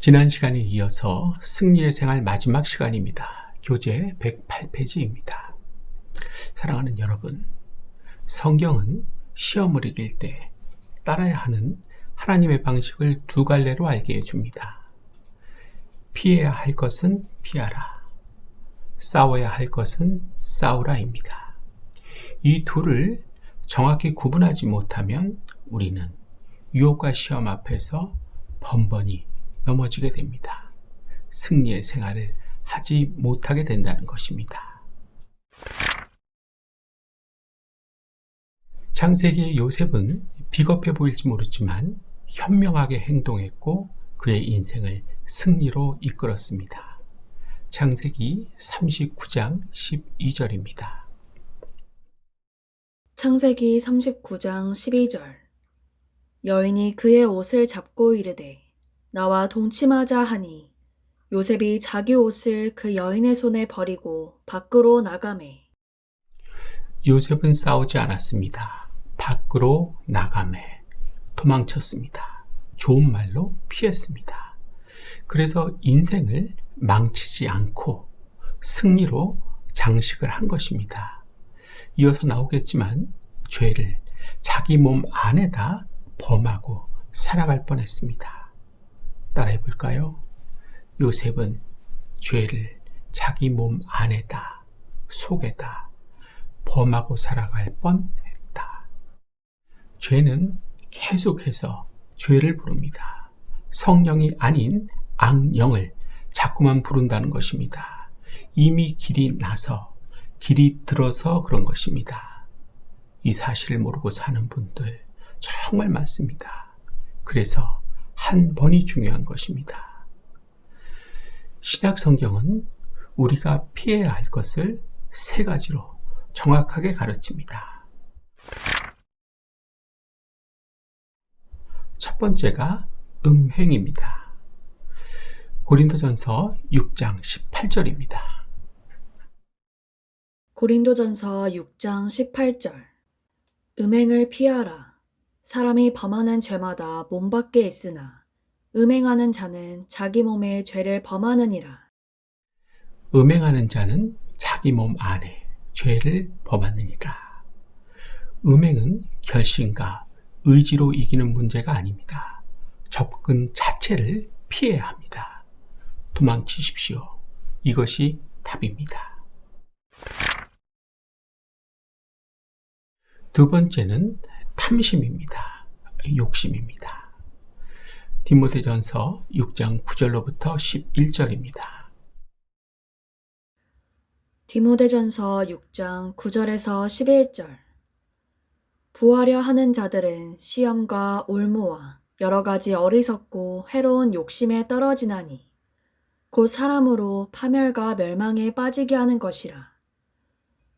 지난 시간에 이어서 승리의 생활 마지막 시간입니다. 교재 108페이지입니다. 사랑하는 여러분, 성경은 시험을 이길 때 따라야 하는 하나님의 방식을 두 갈래로 알게 해줍니다. 피해야 할 것은 피하라, 싸워야 할 것은 싸우라입니다. 이 둘을 정확히 구분하지 못하면 우리는 유혹과 시험 앞에서 번번이 넘어지게 됩니다. 승리의 생활을 하지 못하게 된다는 것입니다. 창세기의 요셉은 비겁해 보일지 모르지만 현명하게 행동했고 그의 인생을 승리로 이끌었습니다. 창세기 39장 12절입니다. 창세기 39장 12절. 여인이 그의 옷을 잡고 이르되 나와 동침하자 하니 요셉이 자기 옷을 그 여인의 손에 버리고 밖으로 나가매. 요셉은 싸우지 않았습니다. 밖으로 나가매 도망쳤습니다. 좋은 말로 피했습니다. 그래서 인생을 망치지 않고 승리로 장식을 한 것입니다. 이어서 나오겠지만 죄를 자기 몸 안에다 범하고 살아갈 뻔했습니다. 따라해 볼까요? 요셉은 죄를 자기 몸 안에다, 속에다 범하고 살아갈 뻔했다. 죄는 계속해서 죄를 부릅니다. 성령이 아닌 악령을 자꾸만 부른다는 것입니다. 이미 길이 나서 길이 들어서 그런 것입니다. 이 사실을 모르고 사는 분들 정말 많습니다. 그래서 한 번이 중요한 것입니다. 신약 성경은 우리가 피해야 할 것을 세 가지로 정확하게 가르칩니다. 첫 번째가 음행입니다. 고린도전서 6장 18절입니다. 고린도전서 6장 18절. 음행을 피하라. 사람이 범하는 죄마다 몸 밖에 있으나 음행하는 자는 자기 몸에 죄를 범하느니라. 음행하는 자는 자기 몸 안에 죄를 범하느니라. 음행은 결심과 의지로 이기는 문제가 아닙니다. 접근 자체를 피해야 합니다. 도망치십시오. 이것이 답입니다. 두 번째는 탐심입니다. 욕심입니다. 디모데전서 6장 9절로부터 11절입니다. 디모데전서 6장 9절에서 11절. 부하려 하는 자들은 시험과 올무와 여러 가지 어리석고 해로운 욕심에 떨어지나니 곧 사람으로 파멸과 멸망에 빠지게 하는 것이라.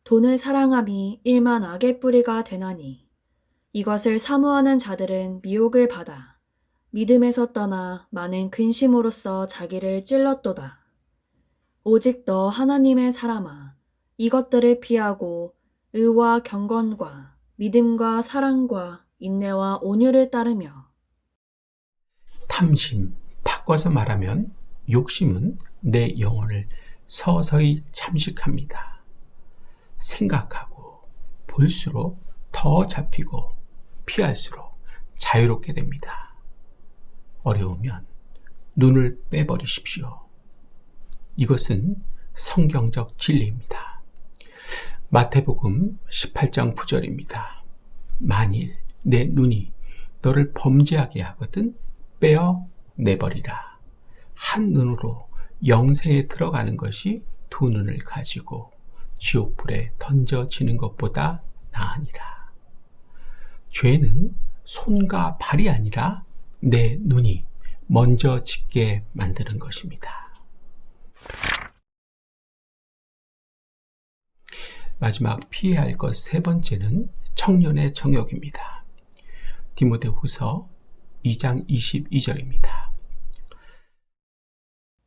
돈을 사랑함이 일만 악의 뿌리가 되나니 이것을 사모하는 자들은 미혹을 받아 믿음에서 떠나 많은 근심으로써 자기를 찔렀도다. 오직 너 하나님의 사람아, 이것들을 피하고 의와 경건과 믿음과 사랑과 인내와 온유를 따르며. 탐심, 바꿔서 말하면 욕심은 내 영혼을 서서히 잠식합니다. 생각하고 볼수록 더 잡히고 피할수록 자유롭게 됩니다. 어려우면 눈을 빼버리십시오. 이것은 성경적 진리입니다. 마태복음 18장 9절입니다. 만일 내 눈이 너를 범죄하게 하거든 빼어 내버리라. 한 눈으로 영생에 들어가는 것이 두 눈을 가지고 지옥불에 던져지는 것보다 나으니라. 죄는 손과 발이 아니라 내 눈이 먼저 짓게 만드는 것입니다. 마지막 피해야 할 것 세 번째는 청년의 정욕입니다. 디모데후서 2장 22절입니다.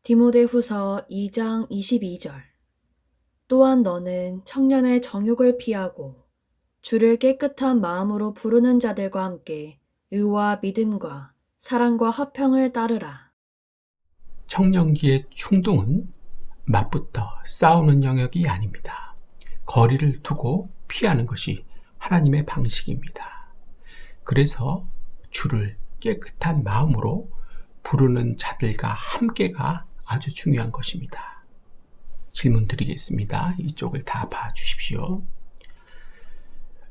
디모데후서 2장 22절. 또한 너는 청년의 정욕을 피하고 주를 깨끗한 마음으로 부르는 자들과 함께 의와 믿음과 사랑과 화평을 따르라. 청년기의 충동은 맞붙어 싸우는 영역이 아닙니다. 거리를 두고 피하는 것이 하나님의 방식입니다. 그래서 주를 깨끗한 마음으로 부르는 자들과 함께가 아주 중요한 것입니다. 질문 드리겠습니다. 이쪽을 다 봐주십시오.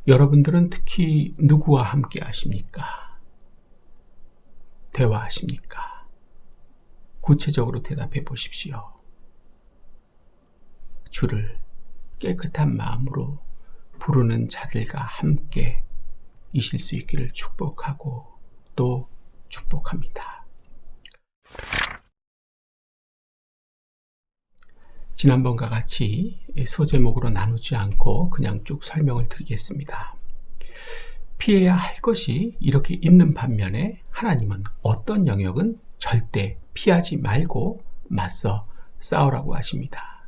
여러분들은 특히 누구와 함께 하십니까? 대화하십니까? 구체적으로 대답해 보십시오. 주를 깨끗한 마음으로 부르는 자들과 함께 이실 수 있기를 축복하고 또 축복합니다. 지난번과 같이 소제목으로 나누지 않고 그냥 쭉 설명을 드리겠습니다. 피해야 할 것이 이렇게 있는 반면에 하나님은 어떤 영역은 절대 피하지 말고 맞서 싸우라고 하십니다.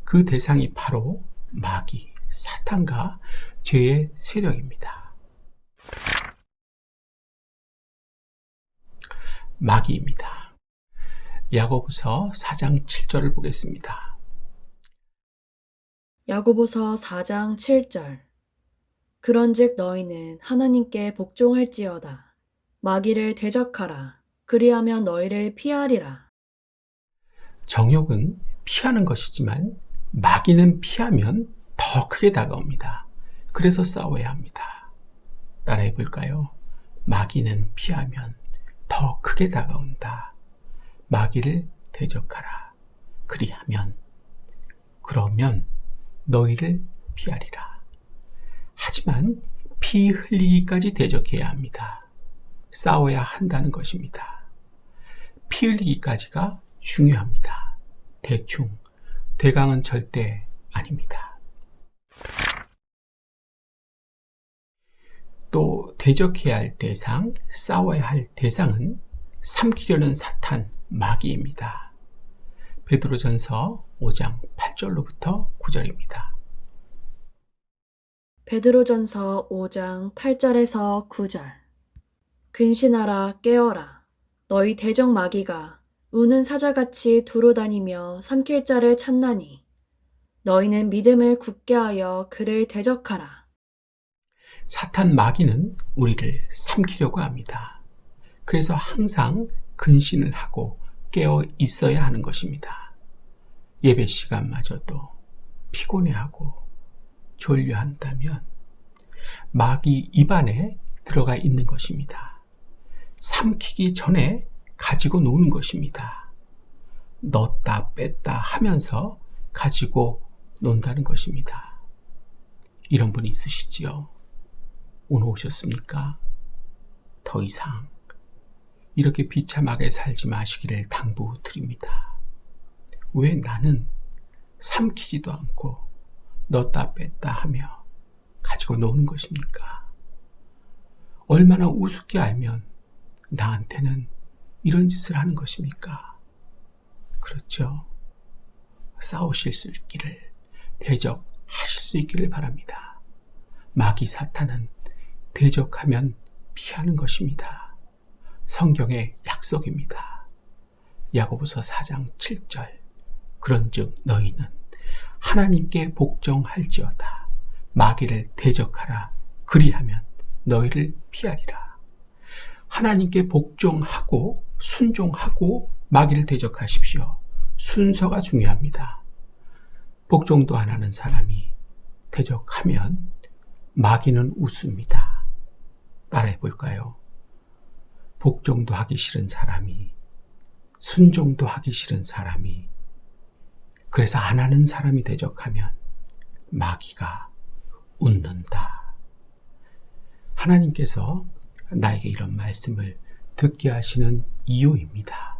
그 대상이 바로 마귀, 사탄과 죄의 세력입니다. 마귀입니다. 야고보서 4장 7절을 보겠습니다. 야고보서 4장 7절. 그런즉 너희는 하나님께 복종할지어다. 마귀를 대적하라. 그리하면 너희를 피하리라. 정욕은 피하는 것이지만 마귀는 피하면 더 크게 다가옵니다. 그래서 싸워야 합니다. 따라해 볼까요? 마귀는 피하면 더 크게 다가온다. 마귀를 대적하라. 그러면 너희를 피하리라. 하지만 피 흘리기까지 대적해야 합니다. 싸워야 한다는 것입니다. 피 흘리기까지가 중요합니다. 대강은 절대 아닙니다. 또 대적해야 할 대상, 싸워야 할 대상은 삼키려는 사탄, 마귀입니다. 베드로전서 5장 8절로부터 9절입니다. 베드로전서 5장 8절에서 9절. 근신하라 깨어라. 너희 대적 마귀가 우는 사자같이 두루다니며 삼킬 자를 찾나니 너희는 믿음을 굳게 하여 그를 대적하라. 사탄 마귀는 우리를 삼키려고 합니다. 그래서 항상 근신을 하고 깨어 있어야 하는 것입니다. 예배 시간마저도 피곤해하고 졸려한다면 마귀 입안에 들어가 있는 것입니다. 삼키기 전에 가지고 노는 것입니다. 넣었다 뺐다 하면서 가지고 논다는 것입니다. 이런 분이 있으시지요? 오늘 오셨습니까? 더 이상 이렇게 비참하게 살지 마시기를 당부드립니다. 왜 나는 삼키지도 않고 넣었다 뺐다 하며 가지고 노는 것입니까? 얼마나 우습게 알면 나한테는 이런 짓을 하는 것입니까? 그렇죠? 싸우실 수 있기를, 대적하실 수 있기를 바랍니다. 마귀 사탄은 대적하면 피하는 것입니다. 성경의 약속입니다. 야고보서 4장 7절. 그런즉 너희는 하나님께 복종할지어다. 마귀를 대적하라. 그리하면 너희를 피하리라. 하나님께 복종하고 순종하고 마귀를 대적하십시오. 순서가 중요합니다. 복종도 안 하는 사람이 대적하면 마귀는 웃습니다. 따라해 볼까요? 복종도 하기 싫은 사람이, 순종도 하기 싫은 사람이, 그래서 안 하는 사람이 대적하면 마귀가 웃는다. 하나님께서 나에게 이런 말씀을 듣게 하시는 이유입니다.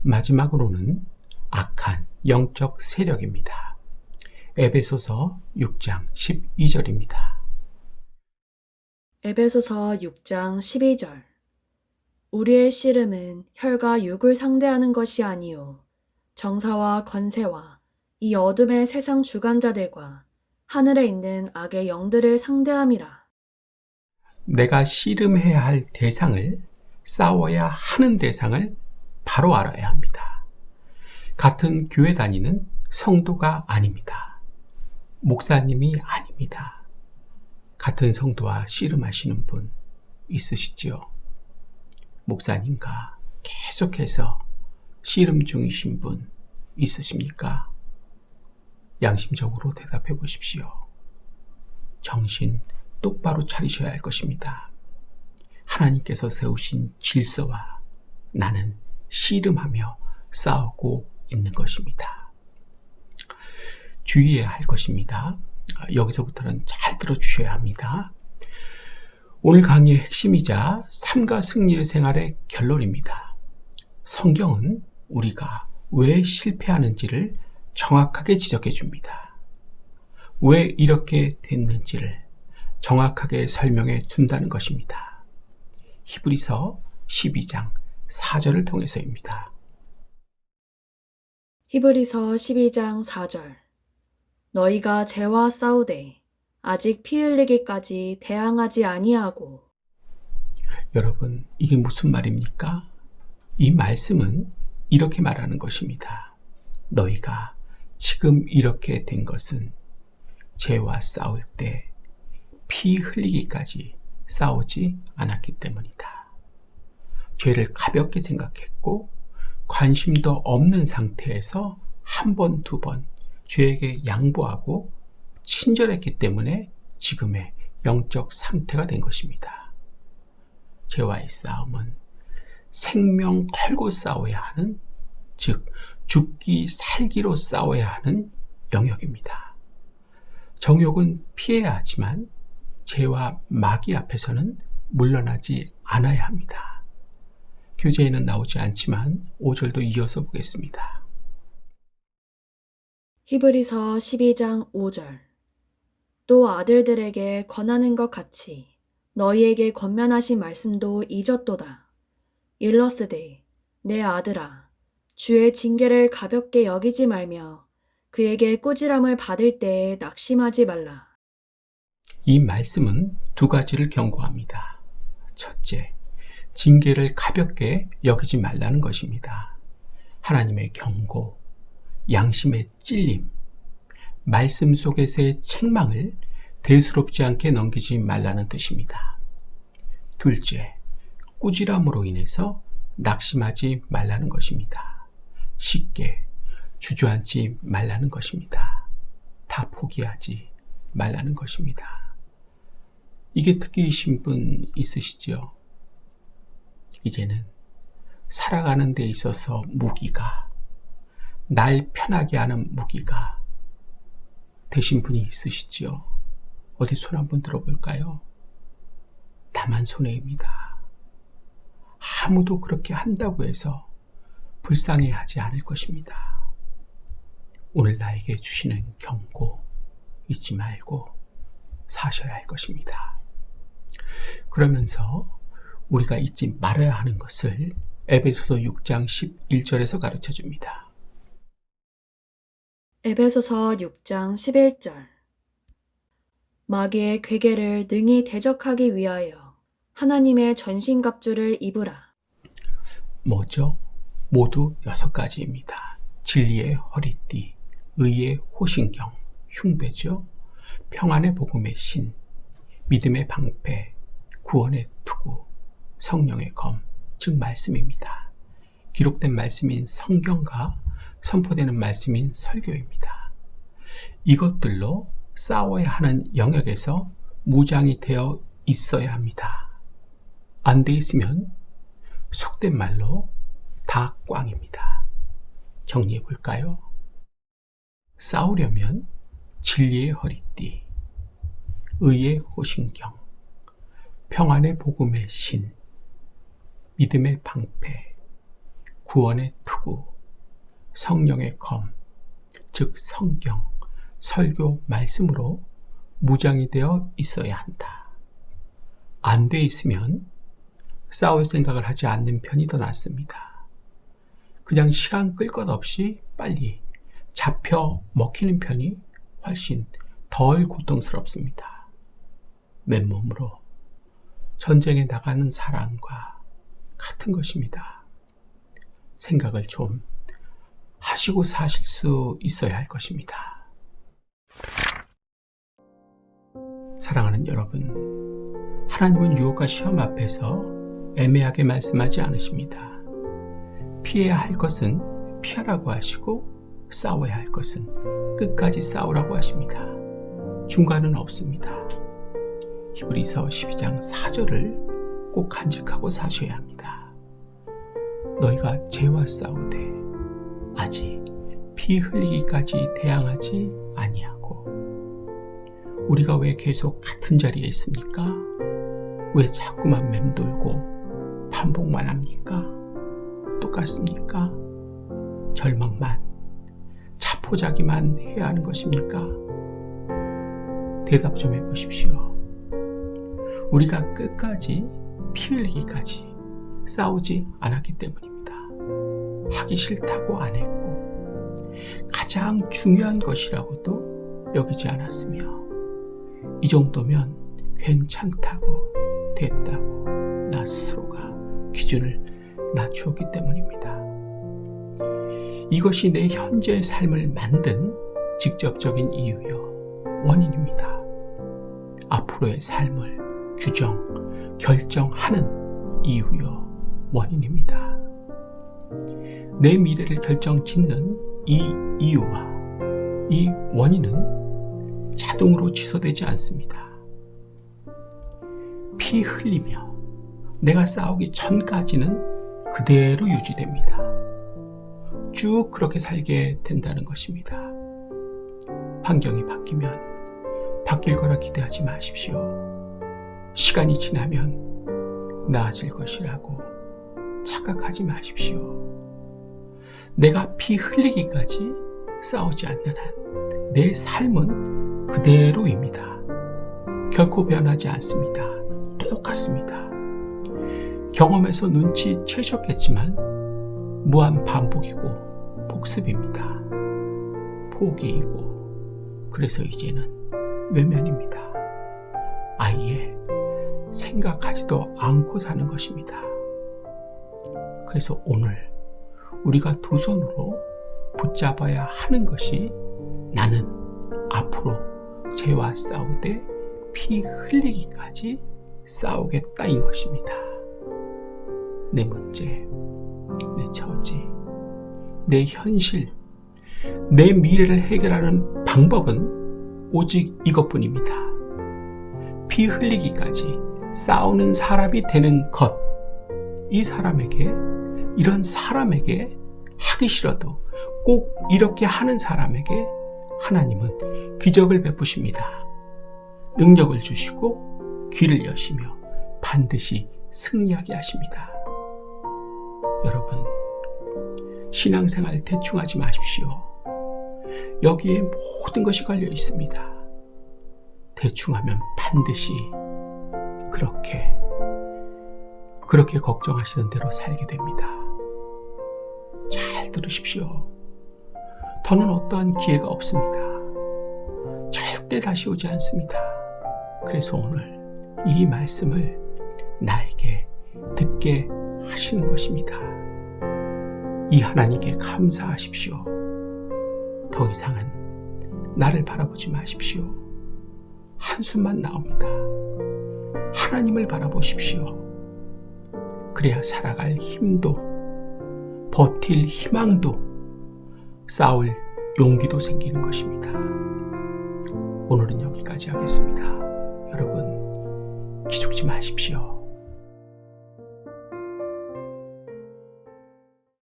마지막으로는 악한 영적 세력입니다. 에베소서 6장 12절입니다. 에베소서 6장 12절. 우리의 씨름은 혈과 육을 상대하는 것이 아니요 정사와 권세와 이 어둠의 세상 주관자들과 하늘에 있는 악의 영들을 상대함이라. 내가 씨름해야 할 대상을 싸워야 하는 대상을 바로 알아야 합니다. 같은 교회 다니는 성도가 아닙니다. 목사님이 아닙니다. 같은 성도와 씨름하시는 분 있으시지요? 목사님과 계속해서 씨름 중이신 분 있으십니까? 양심적으로 대답해 보십시오. 정신 똑바로 차리셔야 할 것입니다. 하나님께서 세우신 질서와 나는 씨름하며 싸우고 있는 것입니다. 주의해야 할 것입니다. 여기서부터는 잘 들어주셔야 합니다. 오늘 강의의 핵심이자 삶과 승리의 생활의 결론입니다. 성경은 우리가 왜 실패하는지를 정확하게 지적해 줍니다. 왜 이렇게 됐는지를 정확하게 설명해 준다는 것입니다. 히브리서 12장 4절을 통해서입니다. 히브리서 12장 4절. 너희가 죄와 싸우되 아직 피 흘리기까지 대항하지 아니하고. 여러분, 이게 무슨 말입니까? 이 말씀은 이렇게 말하는 것입니다. 너희가 지금 이렇게 된 것은 죄와 싸울 때 피 흘리기까지 싸우지 않았기 때문이다. 죄를 가볍게 생각했고 관심도 없는 상태에서 한 번, 두 번 죄에게 양보하고 친절했기 때문에 지금의 영적 상태가 된 것입니다. 죄와의 싸움은 생명 걸고 싸워야 하는, 즉 죽기 살기로 싸워야 하는 영역입니다. 정욕은 피해야 하지만 죄와 마귀 앞에서는 물러나지 않아야 합니다. 교재에는 나오지 않지만 5절도 이어서 보겠습니다. 히브리서 12장 5절. 또 아들들에게 권하는 것 같이 너희에게 권면하신 말씀도 잊었도다. 일러스되 내 아들아 주의 징계를 가볍게 여기지 말며 그에게 꾸지람을 받을 때에 낙심하지 말라. 이 말씀은 두 가지를 경고합니다. 첫째, 징계를 가볍게 여기지 말라는 것입니다. 하나님의 경고, 양심의 찔림, 말씀 속에서의 책망을 대수롭지 않게 넘기지 말라는 뜻입니다. 둘째, 꾸지람으로 인해서 낙심하지 말라는 것입니다. 쉽게 주저앉지 말라는 것입니다. 다 포기하지 말라는 것입니다. 이게 특기이신 분 있으시죠? 이제는 살아가는 데 있어서 무기가, 날 편하게 하는 무기가 되신 분이 있으시지요? 어디 손 한번 들어볼까요? 다만 손해입니다. 아무도 그렇게 한다고 해서 불쌍해하지 않을 것입니다. 오늘 나에게 주시는 경고 잊지 말고 사셔야 할 것입니다. 그러면서 우리가 잊지 말아야 하는 것을 에베소서 6장 11절에서 가르쳐 줍니다. 에베소서 6장 11절. 마귀의 괴계를 능히 대적하기 위하여 하나님의 전신갑주를 입으라. 뭐죠? 모두 6가지입니다. 진리의 허리띠, 의의 호신경, 흉배죠. 평안의 복음의 신, 믿음의 방패, 구원의 투구, 성령의 검, 즉 말씀입니다. 기록된 말씀인 성경과 선포되는 말씀인 설교입니다. 이것들로 싸워야 하는 영역에서 무장이 되어 있어야 합니다. 안 돼 있으면 속된 말로 다 꽝입니다. 정리해 볼까요? 싸우려면 진리의 허리띠, 의의 호신경, 평안의 복음의 신, 믿음의 방패, 구원의 투구, 성령의 검, 즉 성경, 설교, 말씀으로 무장이 되어 있어야 한다. 안 돼 있으면 싸울 생각을 하지 않는 편이 더 낫습니다. 그냥 시간 끌 것 없이 빨리 잡혀 먹히는 편이 훨씬 덜 고통스럽습니다. 맨몸으로 전쟁에 나가는 사람과 같은 것입니다. 생각을 좀 하시고 사실 수 있어야 할 것입니다. 사랑하는 여러분, 하나님은 유혹과 시험 앞에서 애매하게 말씀하지 않으십니다. 피해야 할 것은 피하라고 하시고 싸워야 할 것은 끝까지 싸우라고 하십니다. 중간은 없습니다. 히브리서 12장 4절을 꼭 간직하고 사셔야 합니다. 너희가 죄와 싸우되 아직 피 흘리기까지 대항하지 아니하고. 우리가 왜 계속 같은 자리에 있습니까? 왜 자꾸만 맴돌고 반복만 합니까? 똑같습니까? 절망만, 자포자기만 해야 하는 것입니까? 대답 좀 해보십시오. 우리가 끝까지 피 흘리기까지 싸우지 않았기 때문입니다. 하기 싫다고 안 했고 가장 중요한 것이라고도 여기지 않았으며 이 정도면 괜찮다고 됐다고 나 스스로가 기준을 낮추었기 때문입니다. 이것이 내 현재의 삶을 만든 직접적인 이유요, 원인입니다. 앞으로의 삶을 결정하는 이유요, 원인입니다. 내 미래를 결정짓는 이 이유와 이 원인은 자동으로 취소되지 않습니다. 피 흘리며 내가 싸우기 전까지는 그대로 유지됩니다. 쭉 그렇게 살게 된다는 것입니다. 환경이 바뀌면 바뀔 거라 기대하지 마십시오. 시간이 지나면 나아질 것이라고 착각하지 마십시오. 내가 피 흘리기까지 싸우지 않는 한 내 삶은 그대로입니다. 결코 변하지 않습니다. 똑같습니다. 경험에서 눈치채셨겠지만 무한 반복이고 복습입니다. 포기이고 그래서 이제는 외면입니다. 아예 생각하지도 않고 사는 것입니다. 그래서 오늘 우리가 두 손으로 붙잡아야 하는 것이 나는 앞으로 죄와 싸우되 피 흘리기까지 싸우겠다인 것입니다. 내 문제, 내 처지, 내 현실, 내 미래를 해결하는 방법은 오직 이것뿐입니다. 피 흘리기까지 싸우는 사람이 되는 것. 이 사람에게, 이런 사람에게 하기 싫어도 꼭 이렇게 하는 사람에게 하나님은 기적을 베푸십니다. 능력을 주시고 귀를 여시며 반드시 승리하게 하십니다. 여러분, 신앙생활 대충 하지 마십시오. 여기에 모든 것이 걸려 있습니다. 대충 하면 반드시 그렇게 걱정하시는 대로 살게 됩니다. 잘 들으십시오. 더는 어떠한 기회가 없습니다. 절대 다시 오지 않습니다. 그래서 오늘 이 말씀을 나에게 듣게 하시는 것입니다. 이 하나님께 감사하십시오. 더 이상은 나를 바라보지 마십시오. 한숨만 나옵니다. 하나님을 바라보십시오. 그래야 살아갈 힘도, 버틸 희망도, 싸울 용기도 생기는 것입니다. 오늘은 여기까지 하겠습니다. 여러분, 기죽지 마십시오.